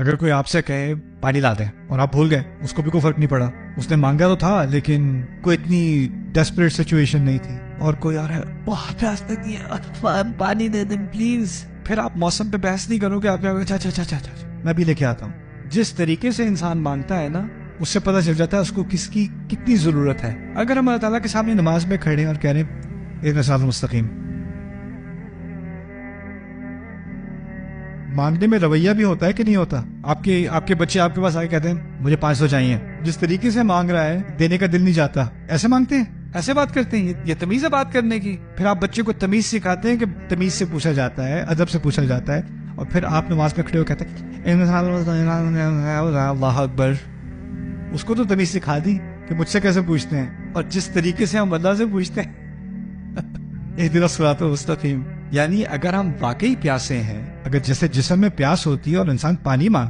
اگر کوئی آپ سے کہے پانی لا دیں اور آپ بھول گئے، اس کو بھی کوئی فرق نہیں پڑا، اس نے مانگا تو تھا لیکن کوئی اتنی ڈیسپریٹ سچویشن نہیں تھی، اور کوئی آ رہا ہے بہت پیاس لگی ہے پانی دے دیں پلیز، پھر آپ موسم پہ بحث نہیں کرو کہ آپ کیا اچھا میں بھی لے کے آتا ہوں۔ جس طریقے سے انسان مانگتا ہے نا، اس سے پتہ چل جاتا ہے اس کو کس کی کتنی ضرورت ہے۔ اگر ہم اللہ تعالیٰ کے سامنے نماز میں کھڑے ہیں اور کہہ رہے ہیں اہدنا الصراط المستقیم، مانگنے میں رویہ بھی ہوتا ہے کہ نہیں ہوتا؟ آپ کے بچے آپ کے پاس آ کے کہتے ہیں مجھے 500 چاہیے، جس طریقے سے مانگ رہا ہے دینے کا دل نہیں چاہتا، ایسے مانگتے ہیں، ایسے بات کرتے ہیں، یہ تمیز ہے بات کرنے کی؟ پھر آپ بچے کو تمیز سکھاتے ہیں کہ تمیز سے پوچھا جاتا ہے، ادب سے پوچھا جاتا ہے، اور پھر آپ نماز میں کھڑے ہو کہتے ہیں اللہ اکبر۔ اس کو تو تمیز سکھا دی کہ مجھ سے کیسے پوچھتے ہیں، اور جس طریقے سے ہم اللہ سے پوچھتے ہیں اہدنا الصراط المستقیم۔ یعنی اگر ہم واقعی پیاسے ہیں، اگر جیسے جسم میں پیاس ہوتی ہے اور انسان پانی مانگ